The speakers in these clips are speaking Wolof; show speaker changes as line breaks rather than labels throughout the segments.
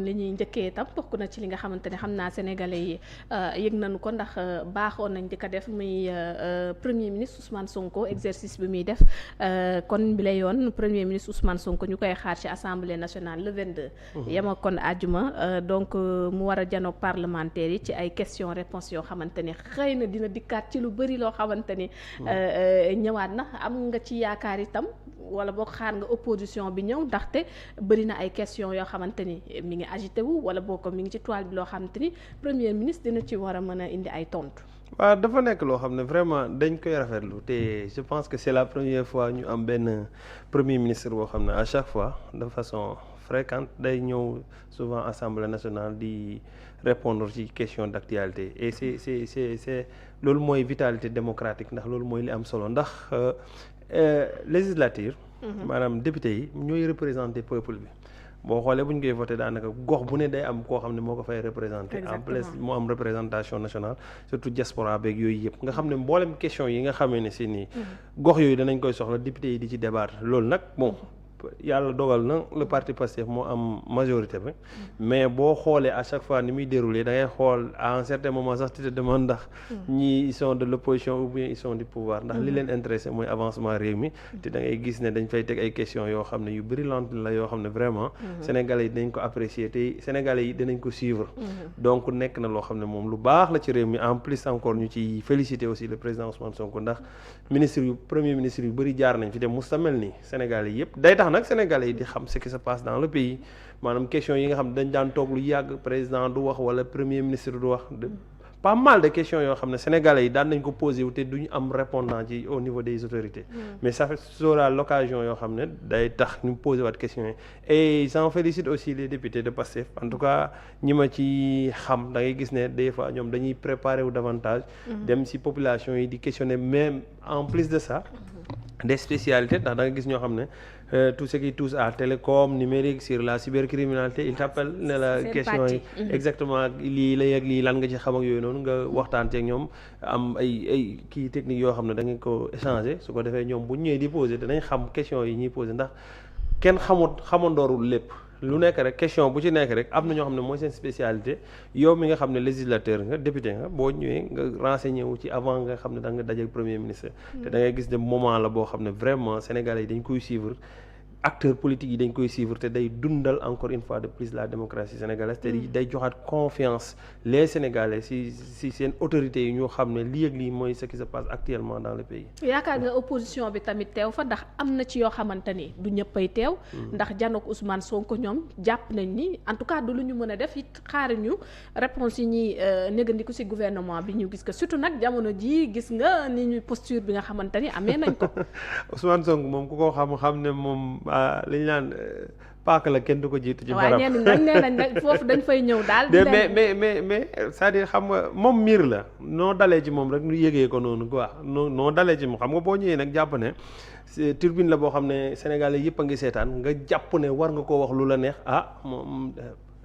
li ñuy njëkkee itam bokk na ci li nga xamante ne xam naa sénégalais yi yëg nañu ko ndax baaxoon nañ di ko def muy premier ministre Ousmane Sonko exercice bi muy def kon bi la yoon premier ministre Ousmane Sonko ñu koy xaar ci assemblée nationale le 22. yema kon àjjuma donc mu war a janoog parlementaires yi ci ay questions réponses yoo xamante ni xëy na dina dikkaat ci lu bëri loo xamante ni ñëwaat na am nga ci yaakaar itam wala boog xaar nga opposition bi ñëw ndaxte bëri na ay questions yoo xamante ni mi ngi agité wu wala boo ko mi ngi ci toile bi loo xamante ni premier ministre dina ci war a mën a indi ay tontu.
waaw dafa nekk loo xam ne vraiment dañ koy rafetlu te je pense que c'est la première fois ñu am benn premier ministre boo xam ne à chaque fois de façon fréquente day ñëw souvent assemblée nationale di répondre ci question d'actualité et c'est loolu mooy vitalité démocratique ndax loolu mooy li am solo ndax législature maanaam député yi ñooy représenter peuple bi boo xoolee bu ñu koy voté daanaka gox bu ne day am koo xam ne moo ko fay représenté en plus moo am représentation nationale surtout diaspora beeg yooyu yëpp nga xam ne mboolem question yi nga xamee ne si nii gox yooyu danañ koy soxla député yi di ci débattre loolu nag bon yàlla dogal na le parti Pastef moo am majorité bi mais boo xoolee à chaque fois ni muy déroulé da ngay xool à un certain moment sax tu te demandes ndax ñii ils sont de l'opposition ou bien ils sont du pouvoir ndax li leen intéressé mooy avancement réew mi te da ngay gis ne dañ fay teg ay questions yoo xam ne yu brillantes la yoo xam ne vraiment sénégalais yi dinañ ko apprécier te sénégalais yi dinañ ko suivre donc nekk na loo xam ne moom lu baax la ci réew mi en plus encore ñu ci féliciter aussi le président Ousmane Sonko ndax ministre yu premier ministre yu bëri jaar nañ fi te musta mel ni sénégalais yëpp day tax nag sénégalais yi di xam ce qui se passe dans le pays maanaam question yi nga xam dañ daan toog lu yàgg président du wax wala premier ministre du wax pas mal de questions yoo xam ne sénégalais yi daan nañ ko posé wu te duñu am répondant ci au niveau des autorités mais ça sera l'occasion yoo xam ne day tax ñu posé waat questions yi et j'en félicite aussi les députés de Pastef en tout cas ñi ma ci xam da ngay gis ne des fois ñoom dañuy préparer wu davantage dem ci population yi di questionner même en plus de ça des spécialités ndax da nga gis ñoo xam ne tout ce qui touche à télécom numérique sur la cybercriminalité il t'appelle ne la question yi exactement lii la yeg lii lan nga ci xam ak yooyu noonu nga waxtaan ci ak ñoom am ay kii technique yoo xam ne da ngeen ko échanger su ko defee ñoom bu ñëwee di poser danañ xam question yi ñuy poser ndax kenn xamandoorul lépp lu nekk rek question bu ci nekk rek am na ñoo xam ne mooy seen spécialité yow mi nga xam ne législateur nga député nga boo ñëwee nga renseigné wu ci avant nga xam ne da nga dajeek premier ministre te da ngay gis ne moment la boo xam ne vraiment sénégalais yi dañ koy suivre acteurs politiques yi dañ koy suivre te day dundal encore une fois de plus la démocratie sénégalaise te day joxaat confiance les sénégalais si seen autorités yi ñoo xam ne lii ak lii mooy ce qui se passe actuellement dans le pays.
yaakaar nga opposition bi tamit teew fa ndax am na ci yoo xamante ni du ñëppay teew. ndax janook Ousmane Sonko ñoom jàpp nañ ni en tout cas du lu ñu mën a def it xaaruñu réponse yi ñuy négandiku ci gouvernement bi ñu gis ko surtout nag jamono jii gis nga ni ñu posture bi nga xamante ni amee nañ ko.
Ousmane Sonko moom ku ko xam ne moom. li ñu naan paaka la kenn du ko jiitu ci barab
waaw ñenn ñi nee nañ foofu dañ fay ñëw daal.
mais c'est-à-dire xam nga moom miir la noo dalee ci moom rek ñu yëgee ko noonu quoi noo dalee ci moom xam nga boo ñëwee nag jàpp ne turbine la boo xam ne sénégalais yëpp a ngi seetaan nga jàpp ne war nga koo wax lu la neex moom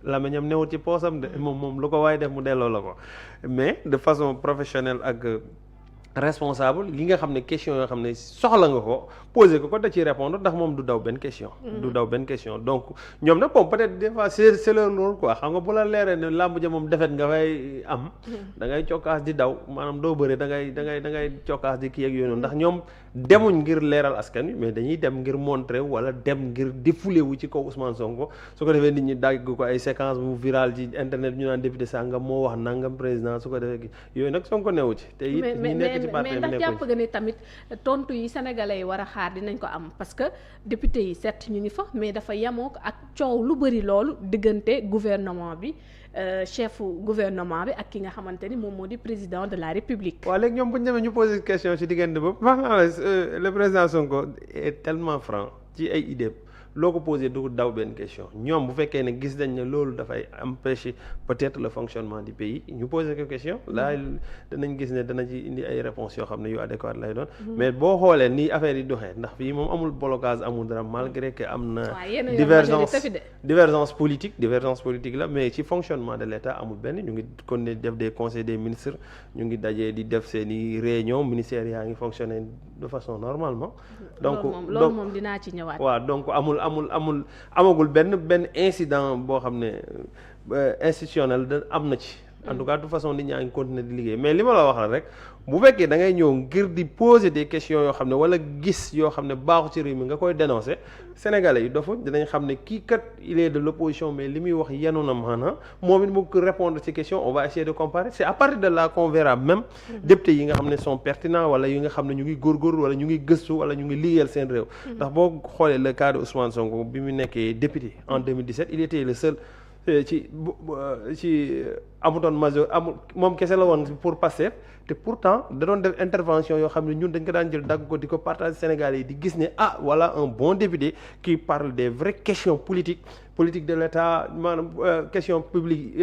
làmmiñam newut ci poosam de moom lu ko waaye def mu delloo la ko mais de façon professionnelle ak responsable li nga xam ne question yoo xam ne soxla nga ko poser ko da ciy répondre ndax moom du daw benn question donc ñoom nag bon peut-être des fois c'est leur rôle quoi xam nga bu la leeree ne làmb ja moom defet nga fay am da ngay cokkaas di daw maanaam doo bëre da ngay cokkaas di kii ak yooyu noonu ndax ñoom demuñ ngir leeral askan wi mais dañuy dem ngir montrer wala dem ngir défouler wu ci kaw Ousmane Sonko su ko defee nit ñi dagg ko ay séquence mu viral ci internet ñu naan député sangam moo wax nangam président su ko defee yooyu nag Sonko newu ci te it ñi nekk ci parti
mais ndax jàpp nga ni tamit tontu yi sénégalais yi war a xaar dinañ ko am parce que député yi certes ñu ngi fa mais dafa yemoo ak coow lu bëri loolu diggante gouvernement bi chef gouvernement bi ak ki nga xamante ni moom moo di président de la république.
waaw léegi ñoom bu ñu demee ñu poser question ci diggante boobu wax naa la le président Sonko est tellement franc ci ay idées loo ko posé du daw benn question ñoom bu fekkee ne gis nañ ne loolu dafay empêcher peut-être le fonctionnement du pays ñu posé ko question là danañ gis ne dana ci indi ay réponses yoo xam ne yu adéquate lay doon mais boo xoolee nii affaire yi doxee ndax fii moom amul blocage amul dara malgré que am na divergence politique la mais ci fonctionnement de l'État amul benn ñu ngi kon ne def des conseils des ministres ñu ngi dajee di def seeni réunion ministères yaa ngi fonctionner de façon normalement donc
loolu moom dinaa ci ñëwaat.
waaw donc amul amagul benn incident boo xam ne institutionnel da am na ci. en tout cas de toute façon nit ñaa ngi continuer di liggéey mais li ma la wax la rek bu fekkee da ngay ñëw ngir di poser des questions yoo xam ne wala gis yoo xam ne baaxu ci réew mi nga koy dénoncer sénégalais yi dafa dinañ xam ne kii kat il est de l'opposition mais li muy wax yenu na maanaam moom it mu ko répondre ci question on va essayer de comparer c'est à partir de là qu'on verra même députés yi nga xam ne sont pertinents wala yi nga xam ne ñu ngi góorgóorlu wala ñu ngi gëstu wala ñu ngi liggéeyal seen réew ndax boo xoolee le cas de Ousmane Sonko bi mu nekkee député en 2017 il était le seul ci amutoon moom kese la woon pour Pastef te pourtant da doon def intervention yoo xam ne ñun dañ ko daan jël dagg ko di ko partager Sénégalais yi di gis ne voilà un bon député qui parle des vraies questions politiques de l'État maanaam questions publiques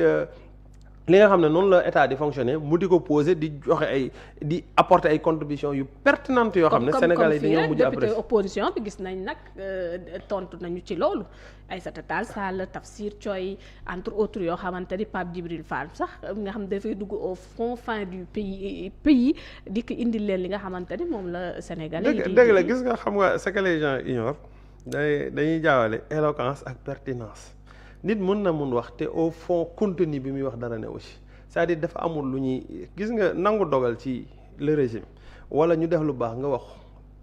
li nga xam ne noonu la état di fonctionner mu di ko poser di joxe di apporter ay contributions yu pertinentes yoo xam ne Sénégalais yi dañoo mujj apprécier
député opposition bi gis nañ nag tontu nañu ci loolu Aïssata Tall Sall Tafsir Thioye entre autres yoo xamante ni Pape Djibril Fall sax nga xam dafay dugg au fin du pays di ko indil leen li nga xamante ni moom la Sénégalais yi
dëgg la gis nga xam nga ce que les gens ignorent dañuy jaawale éloquence ak pertinence nit mën na mun wax te au fond contenu bi muy wax dara ne aussi c'est-à-dire dafa amul lu ñuy gis nga nangu dogal ci le régime wala ñu def lu baax nga wax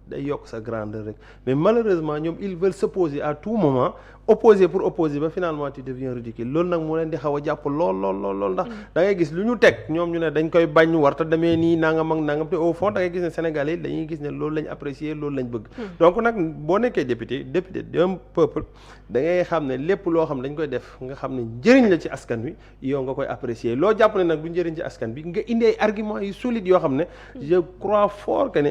day yokk sa grandeur rek mais malheureusement ñoom ils veulent s'opposer à tout moment opposer pour opposer ba finalement tu deviens ridicule loolu nag moo leen di xaw a jàpp lool ndax da ngay gis lu ñu teg ñoom ñu ne dañ koy bañ warta demee nii nangam ak nangam te au fond da ngay gis ne Sénégalais yi dañuy gis ne loolu lañ apprécier loolu lañ bëgg donc nag boo nekkee député d'un peuple da ngay xam ne lépp loo xam dañ koy def nga xam ne njëriñ la ci askan wi yow nga koy apprécier loo jàpp ne nag du njëriñ ci askan bi nga indi ay arguments yu solides yoo xam ne je crois fort que ne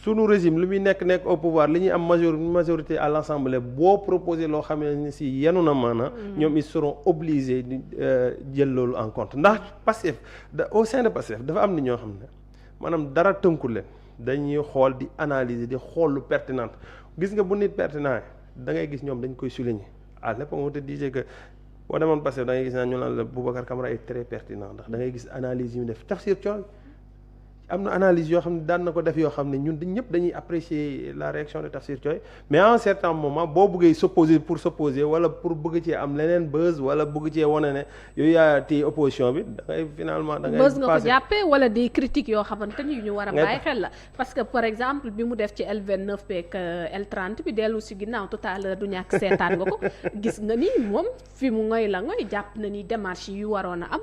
sunu régime lu muy nekk au pouvoir li ñuy am majorité à l'Assemblée boo proposé loo xam ne si yenu na maana ñoom ils seront obligés di jël loolu en compte ndax Pastef au sein de Pastef dafa am ni ñoo xam ne maanaam dara tënku leen dañuy xool di analyser di xool lu pertinente gis nga bu nit pertinent da ngay gis ñoom dañ koy souligner à l'époque on te disait que boo demoon Pastef da ngay gis naa ñu naan la Boubacar Camara est très pertinent ndax da ngay gis analyse yu mu def Tafsir Thioye am na analyse yoo xam ne daan na ko def yoo xam ne ñun ñëpp dañuy apprécier la réaction de Tafsir Thioye mais à un certain moment boo bëggee s'opposer wala pour bëgg cee am leneen buzz wala bëgg cee wane ne yooyu yaa téye opposition bi da ngay finalement da ngay
buzz nga ko jàppee wala des critiques yoo xamante ni yu ñu war a bàyyi xel la parce que par exemple bi mu def ci L29 beeg L30 bi dellu si ginnaaw tout à l'heure du ñàkk seetaan nga ko gis nga ni moom fi mu ngoy la ngoy jàpp na ni démarche yu waroon a am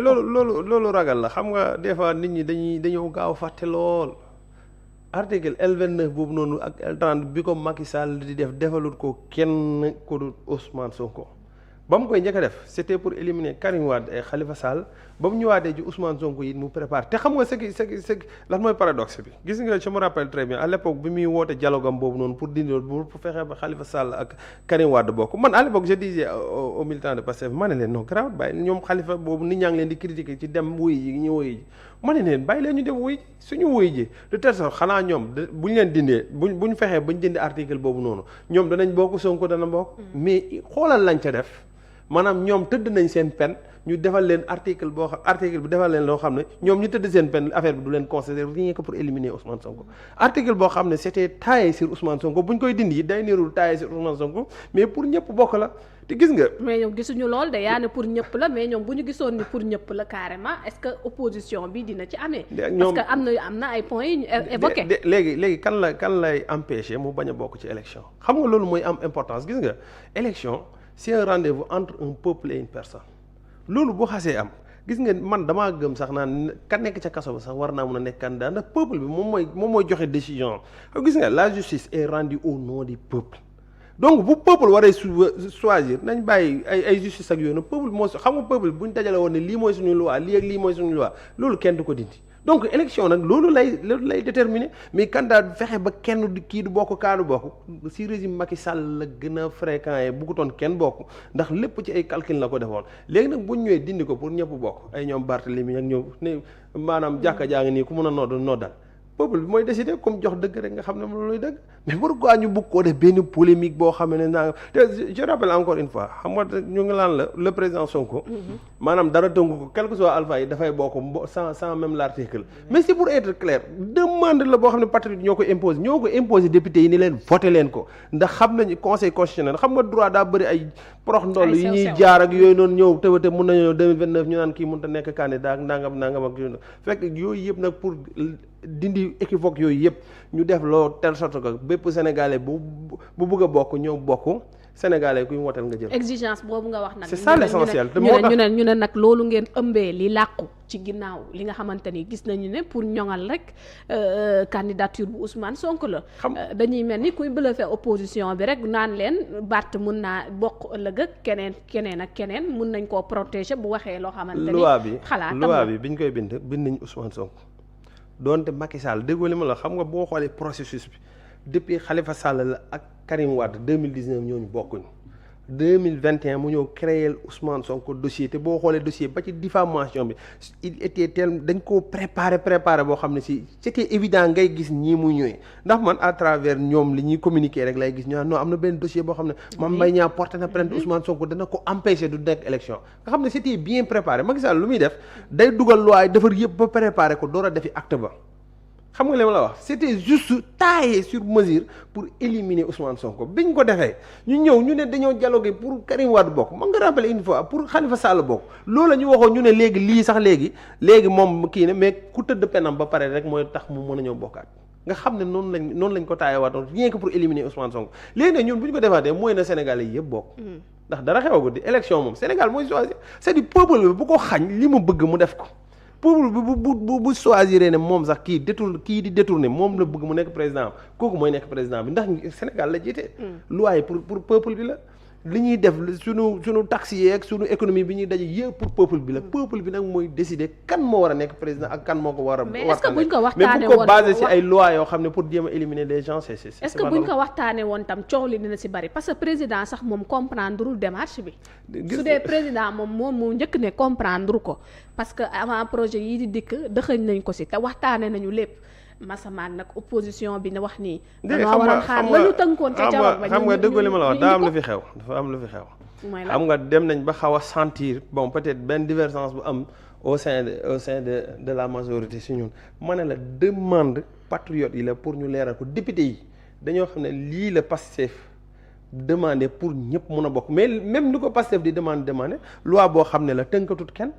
loolu ragal la xam nga des fois nit ñi dañoo gaaw fàtte lool article L29 boobu noonu ak L30 bi ko Macky Sall di defalut ko kenn ko dul Ousmane Sonko ba mu koy njëkk a def c'était pour éliminer Karim Wade et Khalifa Sall ba mu ñëwaatee ji Ousmane Sonko yi mu prépare te xam nga c'est lan mooy paradoxe bi gis nga je me rappelle très bien à l'époque bi muy woote dialogue am boobu noonu pour dindi pour fexe ba Khalifa Sall ak Karim Wade bokk man à l'époque je disais aux militants de Pastef ma ne leen non grave bàyyi ñoom Khalifa boobu nit ñaa ngi leen di critiquer ci dem wuy ji ñu wuy ji ma ne leen bàyyi leen ñu dem wuy suñu wuy ji de telle sorte xanaa ñoom bu ñu leen dindee buñ fexee bañ dindi article boobu noonu ñoom danañ bokk Sonko dana bokk mais xoolal lañ ca def maanaam ñoom tëdd nañ seen peine ñu defal leen article bi defal leen loo xam ne ñoom ñu tëdd seen peine affaire bi du leen considérer rien que pour éliminer Ousmane Sonko article boo xam ne c'était taillé sur Ousmane Sonko bu ñu koy dindi day nirul taillé sur Ousmane Sonko mais pour ñëpp bokk la te gis nga.
mais ñoom gisuñu lool de yaa ne pour ñëpp la mais ñoom bu ñu gisoon ni pour ñëpp la carrément est-ce que opposition bi dina ci amee. parce que am na ay points yu ñu évoqué.
léegi kan lay empêcher mu bañ a bokk ci élection xam nga loolu mooy am importance gis nga élection. c'est un rendez-vous entre un peuple et une personne loolu boo xasee am gis nga man damaa gëm sax naan ka nekk ca kaso ba sax war naa mun a nekk candidat ndax peuple bi moom mooy joxe décision gis nga la justice est rendue au nom du peuple donc bu peuple waree choisir nañ bàyyi ay justice ak yooyu nag peuple moo xam nga peuple bu ñu dajale woon ne lii mooy suñu loi lii ak lii mooy suñu loi loolu kenn du ko dindi donc élection nag loolu lay déterminer mais candidat fexe ba kenn kii du bokk kaa du bokk si régime Macky Sall la gën a fréquent yi bëggutoon kenn bokk ndax lépp ci ay calcul la ko defoon léegi nag bu ñu ñëwee dindi ko pour ñëpp bokk ay ñoom Barthélemy ak ñoom ne maanaam jàkka jaa ngi nii ku mun a noddal peuple bi mooy décider comme jox dëgg rek nga xam ne moom looy dëgg mais pourquoi ñu bëgg koo def benn polémique boo xam ne naa te je rappelle encore une fois xam nga ñu ngi laan la le président Sonko maanaam dara tënku ko quel que soit alpha yi dafay bokk sans même l'article mais c'est pour être clair demande la boo xam ne patriote ñoo ko imposer député yi ni leen voté leen ko ndax xam nañu conseil constitutionnel xam nga droit daa bëri ay prox ndoll yi ñuy jaar ak yooyu noonu ñëw tëwate mun nañu 2029 ñu naan kii mun ta nekk candidat ak nangam ak yooyu fekk yooyu yëpp nag pour dindi équivoque yooyu yëpp ñu def loo telle sorte que bépp sénégalais bu bëgg a bokk ñëw bokk sénégalais kuy woteel nga jël.
exigence boobu nga wax nag.
c'est ça l'essentiel te
ñu ne nag loolu ngeen ëmbee li làqu ci ginnaaw li nga xamante ni gis nañu ne pour ñoŋal rek candidature bu Ousmane Sonko la. dañuy mel ni kuy bluffé opposition bi rek naan leen Barth mun naa bokk ëllëg ak keneen ak keneen mun nañ koo protéger bu waxee loo xamante ni.
loi bi biñ koy bind nañ Ousmane Sonko. doonte Macky Sall déggoo li ma la xam nga boo xoolee processus bi depuis Khalifa Sall la ak Karim Wade 2019 ñooñu bokkuñu 2021 mu ñëw créer Ousmane Sonko dossier te boo xoolee dossier ba ci diffamation bi il était tel dañ koo préparé boo xam ne si c'était évident ngay gis ñii muy ñëwee ndax man à travers ñoom li ñuy communiquer rek lay gis ñu non am na benn dossier boo xam ne Mame Mbaye Niang porté na plainte Ousmane Sonko dana ko empêcher du nekk élection nga xam ne c'était bien préparé Macky Sall lu muy def day dugal loi defar yëpp ba préparé ko door a defi acte ba xam nga li ma la wax c'était juste taillé sur mesure pour éliminer Ousmane Sonko biñ ko defee ñu ñëw ñu ne dañoo dialoguer pour Karim Wade bokk ma nga rappeler une fois pour Khalifa Sall bokk loolu la ñu waxoon ñu ne léegi moom kii ne mais ku tëdd penam ba pare rek mooy tax mu mën a ñëw bokkaat nga xam ne noonu lañ ko taayee waatoon rien que pour éliminer Ousmane Sonko léegi nag ñun bu ñu ko defaatee mooy na Sénégalais yi yëpp bokk ndax dara xewagul di élection moom Sénégal mooy choisir c'est du peuple bi bu ko xañ li mu bëgg mu def ko peuple bi bu choisir ne moom sax kii di détourner moom la bëgg mu nekk président kooku mooy nekk président bi ndax Sénégal la jiite. loi yi pour peuple bi la li ñuy def suñu taxes yeeg suñu économie bi ñuy daje yëpp pour peuple bi la peuple bi nag mooy décider kan moo war a nekk président ak kan moo ko war a.
mais est-ce que buñ ko
mais
waxtaanee
bu ko basé ci ay lois yoo xam ne pour jéem a éliminer des gens c'est
est-ce que buñ ko waxtaanee woon tam coow li dina ci bari parce que président sax moom comprendrewul démarche bi. su dee président moom moo njëkk ne comprendre ko parce que avant projet yii di dikk dëxëñ nañ ko ci te waxtaanee nañu lépp. masamaan nag opposition bi ne wax nii. dañoo waroon xaar la ñu tënkoon ca dialogue ba
xam nga dëggoo li ma la wax daa am lu fi xew dafa am lu fi xew. xam nga dem nañ ba xaw a sentir bon peut-être benn divergence bu am au sein de la majorité si ñun ma ne la demande patriote yi la pour ñu leeral ko député yi dañoo xam ne lii la Pastef demandé pour ñëpp mun a bokk mais même ni ko Pastef di demandé loi boo xam ne la tënkatut kenn.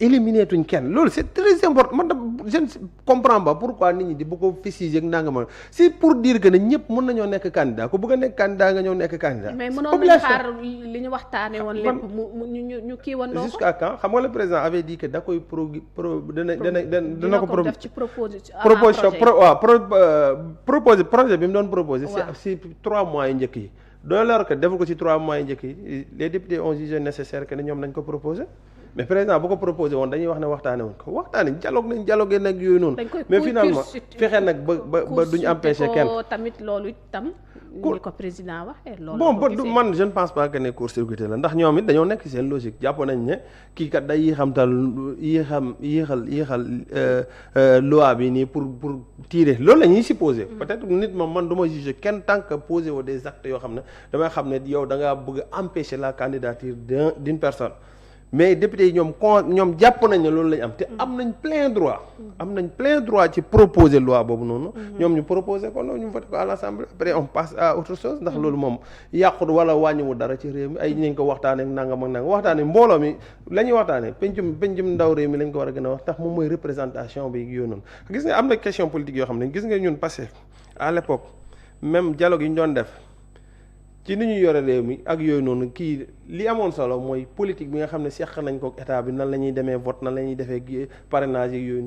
éliminer tuñ kenn loolu c'est très important man je ne comprends pas pourquoi nit ñi di bu ko fusiller ak nangam c'est pour dire que ne ñëpp mën nañoo nekk candidat ku bëgg a nekk candidat nga ñëw nekk candidat.
mais mënoon nañu xaar li ñu waxtaanee woon lépp ñu kii woon.
jusqu'à quand xam nga le président avait dit que da koy dana ko
def ci proposition
projet bi mu doon proposé. si 3 mois yu njëkk yi. doo lor que deful ko ci 3 mois yu njëkk yi les députés ont jugé nécessaire que ne ñoom nañ ko proposé. mais président bu ko proposé woon dañuy wax ne waxtaane woon ko waxtaane dialogue nag yooyu noonu mais finalement fexe nag ba duñu empêcher kenn
tamit loolu itam ni ko président waxee loolu
bon man je ne pense pas que ne court-circuité la ndax ñoom it dañoo nekk seen logique jàpp nañ ne kii kat day yéexal loi bi nii pour tirer loolu la ñuy supposé peut-être nit moom man du ma juger kenn tant que posé woo des actes yoo xam ne damay xam ne yow da ngaa bëgg empêcher la candidature d'une personne mais député yi ñoom jàpp nañ ne loolu lañ am te am nañ plein droit ci proposer loi boobu noonu ñoom ñu proposer ko noonu ñu voté ko à l'Assemblée après on passe à autre chose ndax loolu moom yàqut wala wàññiwu dara ci réew mi ay nañ ko waxtaanee nangam ak nangam waxtaanee mbooloo mi la ñuy waxtaanee pencum ndaw réew mi lañ ko war a gën a wax tax moom mooy représentation bi yooyu noonu gis nga am na question politique yoo xam ne gis nga ñun passé à l'époque même dialogue yi ñu doon def ci ni ñu yore réew mi ak yooyu noonu kii li amoon solo mooy politique bi nga xam ne seq nañ ko état bi nan la ñuy demee vote nan la ñuy defee parrainage yi yooyu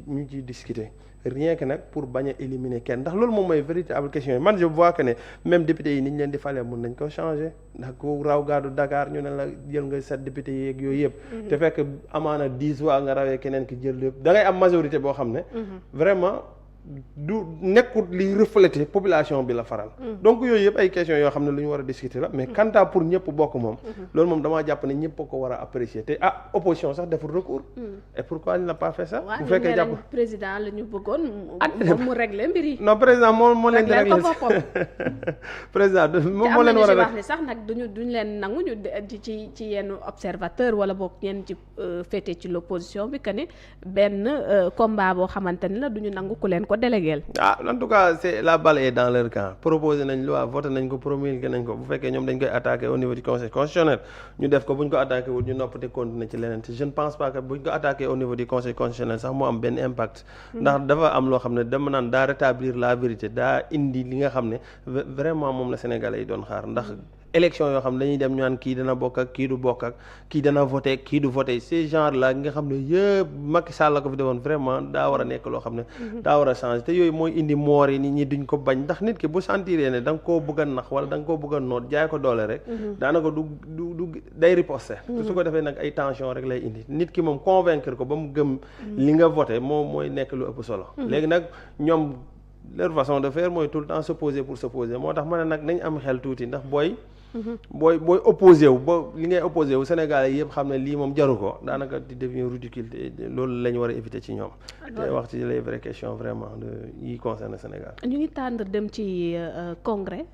ñu ciy discuter rien que nag pour bañ a éliminer kenn ndax loolu moom mooy véritable question yi man je vois que ne même député yi ni ñu leen di falee mun nañ ko changer ndax ku raw gaadu Dakar ñu ne la jël nga 7 députés yi ak yooyu yëpp te fekk amaana 10 voix nga rawee keneen ki jël yëpp da ngay am majorité boo xam ne vraiment du nekkut li refléter population bi la faral. donc yooyu yëpp ay questions yoo xam ne lu ñu war a discuter la mais quant à pour ñëpp bokk moom. loolu moom damaa jàpp ne ñëpp ko war a apprécier te opposition sax deful recours. et pourquoi il n'a pas fait ça.
bu fekkee jàpp président la ñu bëggoon. mu régler mbir yi.
non président moo leen di régler président moom moo leen war a
wax ni sax nag duñ leen nangu ñu ci yenn observateur wala boog ñenn ci féete ci l'opposition bi que ne benn combat boo xamante ni la duñu nangu ku leen ko délégué.
En tout cas c'est la balle est dans leur camp proposé nañ loi voté nañ ko promulgué nañ ko bu fekkee ñoom dañ koy attaqué au niveau du conseil constitutionnel ñu def ko bu ñu ko attaqué wul ñu nopp te continuer ci leneen te je ne pense pas que bu ñu ko attaqué au niveau du conseil constitutionnel sax moo am benn impact. ndax dafa am loo xam ne dama naan daa rétablir la vérité daa indi li nga xam ne vraiment moom la Sénégalais yi doon xaar ndax. élection yoo xam ne dañuy dem ñu naan kii dana bokk ak kii du bokk ak kii dana voté kii du voté ces genre là nga xam ne yëpp Macky Sall la ko fi defoon vraiment daa war a nekk loo xam ne daa war a changer te yooyu mooy indi moor yi nit ñi duñ ko bañ ndax nit ki bu sentiree ne da nga koo bëgg a nax wala da nga koo bëgg a noot jaay ko doole rek daanaka du day riposter te su ko defee nag ay tension rek lay indi nit ki moom convaincre ko ba mu gëm li nga voté moom mooy nekk lu ëpp solo léegi nag ñoom leur façon de faire mooy tout le temps s'opposer pour s'opposer moo tax ma ne nag nañ am xel tuuti ndax booy opposé wu ba li ngay opposé wu Sénégalais yëpp xam ne lii moom jaru ko daanaka di devient ridicule te loolu la ñu war a éviter ci ñoom te wax ci les vraies questions vraiment yi concerne Sénégal
ñu ngi tànn dem ci congrès